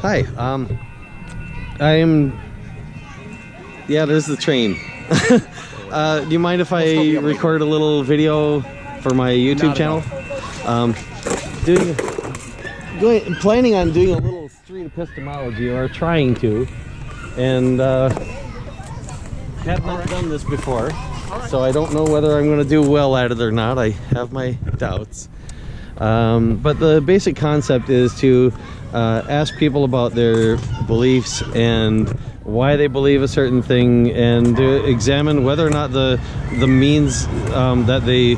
Hi, yeah, there's the train. Do you mind if I record a little video for my YouTube channel? Planning on doing a little street epistemology, or trying to, and have not done this before, so I don't know whether I'm going to do well at it or not. I have my doubts. But the basic concept is to ask people about their beliefs and why they believe a certain thing, and to examine whether or not the means that they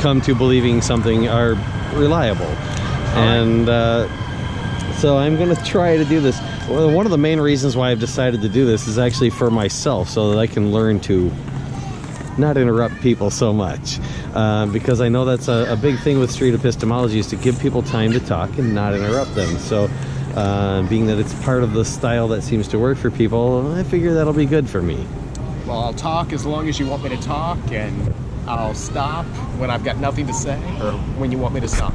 come to believing something are reliable. And so I'm going to try to do this. One of the main reasons why I've decided to do this is actually for myself, so that I can learn to not interrupt people so much, because I know that's a big thing with street epistemology, is to give people time to talk and not interrupt them. So being that it's part of the style that seems to work for people, I figure that'll be good for me. Well, I'll talk as long as you want me to talk, and I'll stop when I've got nothing to say, or when you want me to stop.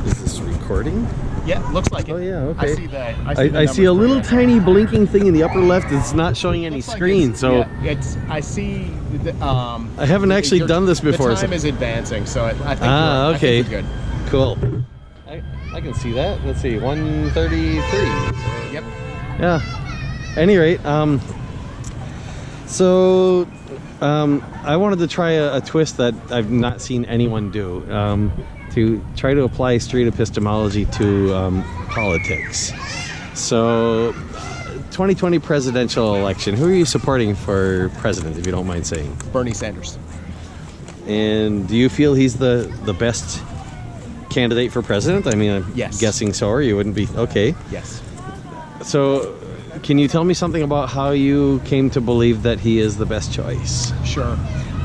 Is this recording? Yeah, looks like it. Oh yeah, okay. I see that. I see a little tiny blinking thing in the upper left. It's not showing any screen, so yeah, I see. I haven't actually done this before. The time is advancing, so I think okay. I think we're good. Cool. I can see that. Let's see, 133. Yep. Yeah. At any rate, so I wanted to try a twist that I've not seen anyone do, to try to apply street epistemology to politics. So 2020 presidential election, who are you supporting for president, if you don't mind saying? Bernie Sanders. And do you feel he's the best candidate for president? I mean, I'm yes. guessing so, or you wouldn't be. Okay. Yes. So can you tell me something about how you came to believe that he is the best choice? Sure.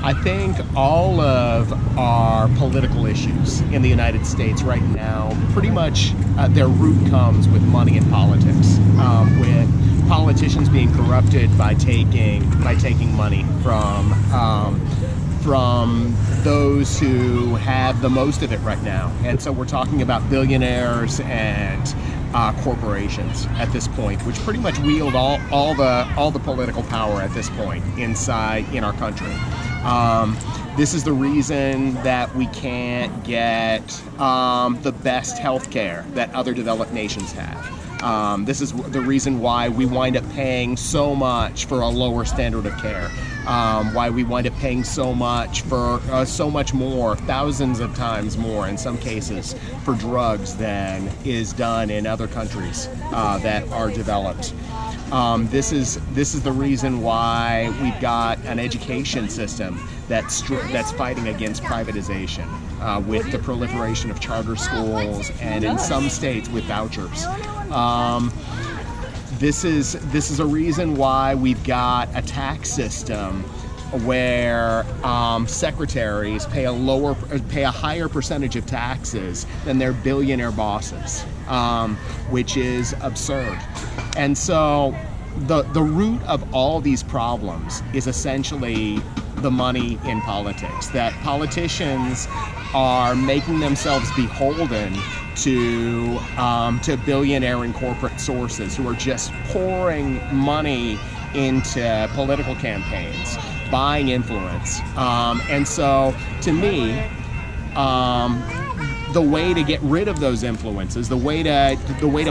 I think all of our political issues in the United States right now, pretty much their root comes with money in politics, with politicians being corrupted by taking money from those who have the most of it right now. And so we're talking about billionaires and corporations at this point, which pretty much wield all the political power at this point in our country. This is the reason that we can't get the best healthcare that other developed nations have. This is the reason why we wind up paying so much for a lower standard of care. Why we wind up paying so much for so much more, thousands of times more in some cases, for drugs than is done in other countries that are developed. This is the reason why we've got an education system that's fighting against privatization, with the proliferation of charter schools, and in some states with vouchers. This is a reason why we've got a tax system where secretaries pay a higher percentage of taxes than their billionaire bosses, which is absurd. And so the root of all these problems is essentially the money in politics, that politicians are making themselves beholden to billionaire and corporate sources who are just pouring money into political campaigns, buying influence. And so, to me, the way to get rid of those influences, the way to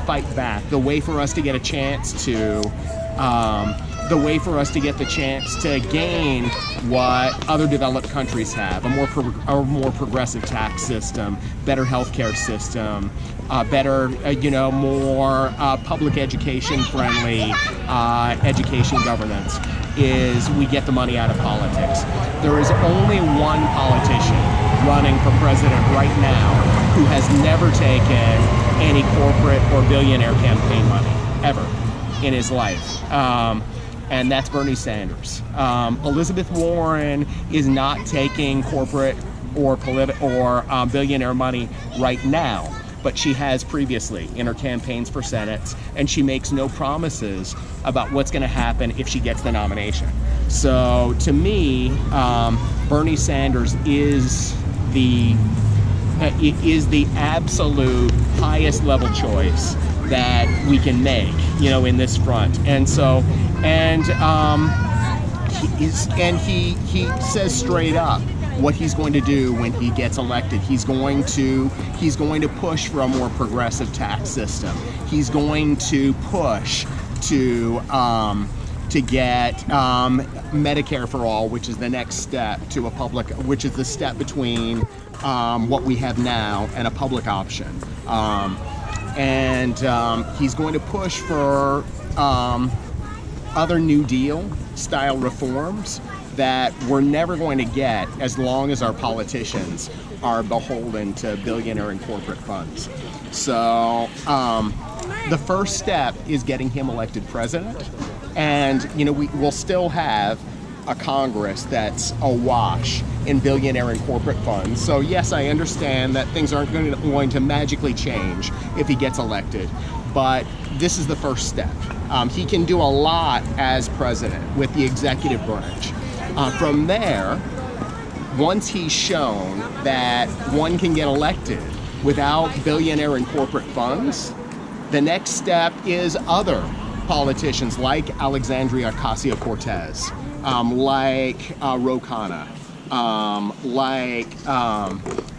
fight back, the way for us to get a chance to gain what other developed countries have, a more progressive tax system, better healthcare system, better, more public education friendly education governance, is we get the money out of politics. There is only one politician running for president right now who has never taken any corporate or billionaire campaign money, ever, in his life. And that's Bernie Sanders. Elizabeth Warren is not taking corporate or billionaire money right now, but she has previously in her campaigns for Senate, and she makes no promises about what's going to happen if she gets the nomination. So to me, Bernie Sanders is the is the absolute highest level choice that we can make, in this front. And so, he says straight up what he's going to do when he gets elected. He's going to push for a more progressive tax system. He's going to push to get Medicare for all, which is the next step to which is the step between what we have now and a public option. He's going to push for other New Deal style reforms that we're never going to get as long as our politicians are beholden to billionaire and corporate funds. So the first step is getting him elected president. And, we'll still have a Congress that's awash in billionaire and corporate funds. So yes, I understand that things aren't going to magically change if he gets elected, but this is the first step. He can do a lot as president with the executive branch. From there, once he's shown that one can get elected without billionaire and corporate funds, the next step is other politicians like Alexandria Ocasio-Cortez, like Ro Khanna,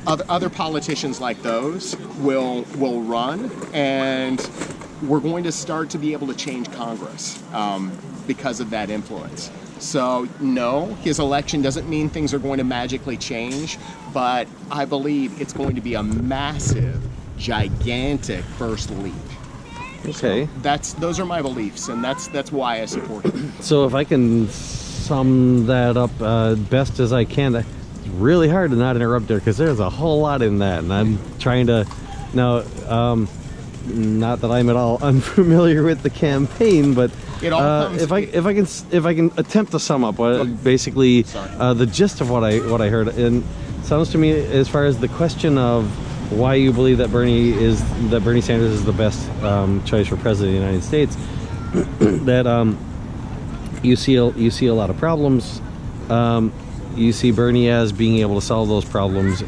other politicians like those will run, and we're going to start to be able to change Congress because of that influence. So no, his election doesn't mean things are going to magically change, but I believe it's going to be a massive, gigantic first leap. Okay. So those are my beliefs, and that's why I support it. So if I can sum that up best as I can, it's really hard to not interrupt there because there's a whole lot in that, and I'm trying to now. Not that I'm at all unfamiliar with the campaign, but it all comes if I can attempt to sum up basically the gist of what I heard, and it sounds to me as far as the question of why you believe that Bernie Sanders is the best choice for president of the United States, that you see a lot of problems. You see Bernie as being able to solve those problems,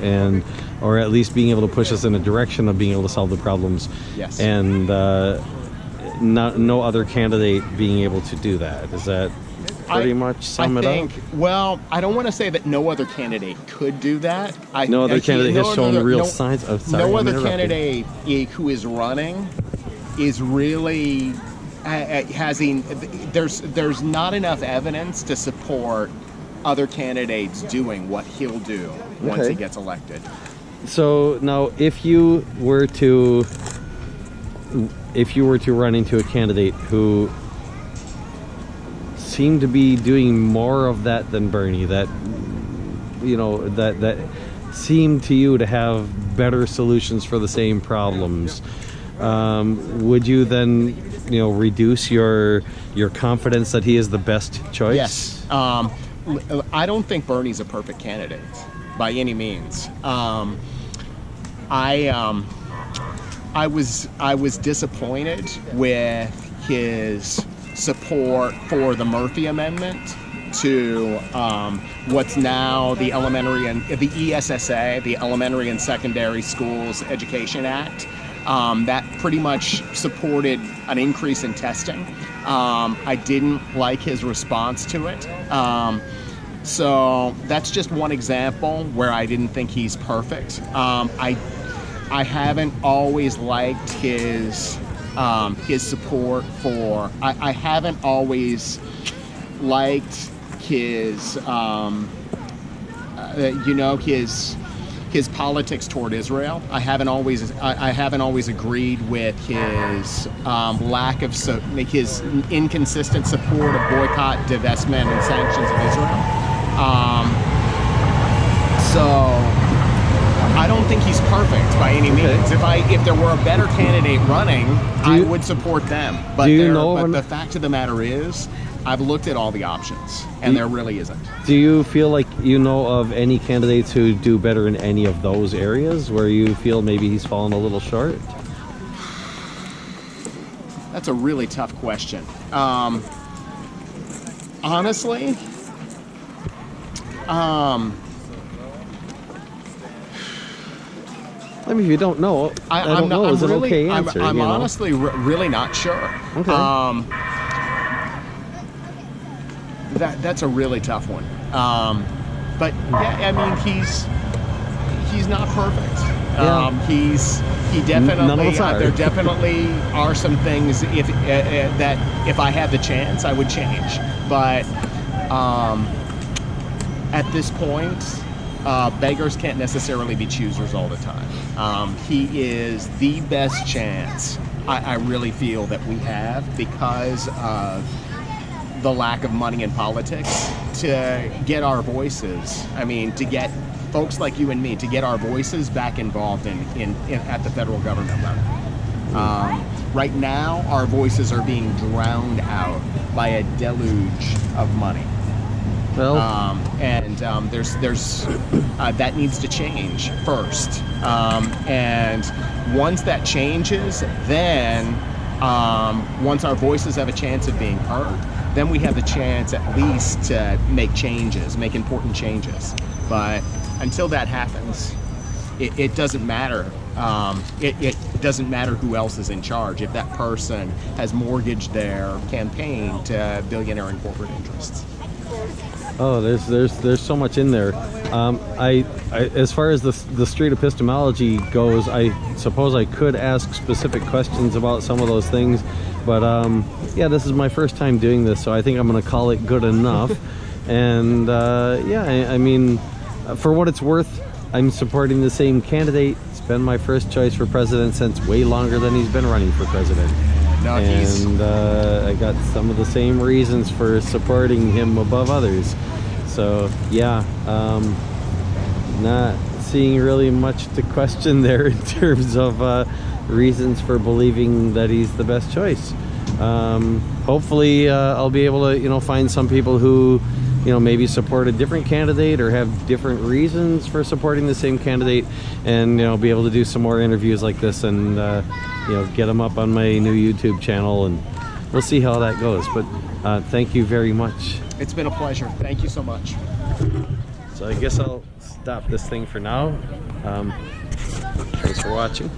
or at least being able to push us in a direction of being able to solve the problems. Yes. And no other candidate being able to do that. Is that pretty much sum it up? Well, I don't want to say that no other candidate could do that. No other candidate has shown real signs of. No other candidate who is running is really there's not enough evidence to support other candidates doing what he'll do once he gets elected. So now, if you were to run into a candidate who seemed to be doing more of that than Bernie, that that seemed to you to have better solutions for the same problems, would you then reduce your confidence that he is the best choice? Yes. I don't think Bernie's a perfect candidate by any means. I was disappointed with his support for the Murphy Amendment to what's now the ESSA, the Elementary and Secondary Schools Education Act. That pretty much supported an increase in testing. I didn't like his response to it. So that's just one example where I didn't think he's perfect. I haven't always liked his support for. I haven't always liked his his politics toward Israel. I haven't always agreed with his lack of his inconsistent support of boycott, divestment, and sanctions of Israel. So I don't think he's perfect by any means. If there were a better candidate running, I would support them. But the fact of the matter is, I've looked at all the options, and there really isn't. Do you feel like you know of any candidates who do better in any of those areas where you feel maybe he's fallen a little short? That's a really tough question. Honestly, I mean, if you don't know, I don't know is an okay answer. I'm you know? honestly really not sure. Okay. That's a really tough one. But yeah, I mean, he's not perfect. Yeah. He definitely. None of us are. There definitely are some things that if I had the chance, I would change. But at this point, beggars can't necessarily be choosers all the time. He is the best chance I really feel that we have because of the lack of money in politics to get our voices. I mean, to get folks like you and me to get our voices back involved in at the federal government level. Right now, our voices are being drowned out by a deluge of money. Well, there's that needs to change first. And once that changes, then once our voices have a chance of being heard, then we have the chance at least to make important changes. But until that happens, it doesn't matter. It doesn't matter who else is in charge if that person has mortgaged their campaign to billionaire and corporate interests. oh, there's so much in there. I as far as the street epistemology goes, I suppose I could ask specific questions about some of those things, but yeah, this is my first time doing this, so I think I'm going to call it good enough. And yeah, I mean, for what it's worth, I'm supporting the same candidate. It's been my first choice for president since way longer than he's been running for president. No, And I got some of the same reasons for supporting him above others. So yeah, not seeing really much to question there in terms of reasons for believing that he's the best choice. Hopefully I'll be able to find some people who maybe support a different candidate or have different reasons for supporting the same candidate, and be able to do some more interviews like this and get them up on my new YouTube channel, and we'll see how that goes. But thank you very much. It's been a pleasure. Thank you so much. So I guess I'll stop this thing for now. Thanks for watching.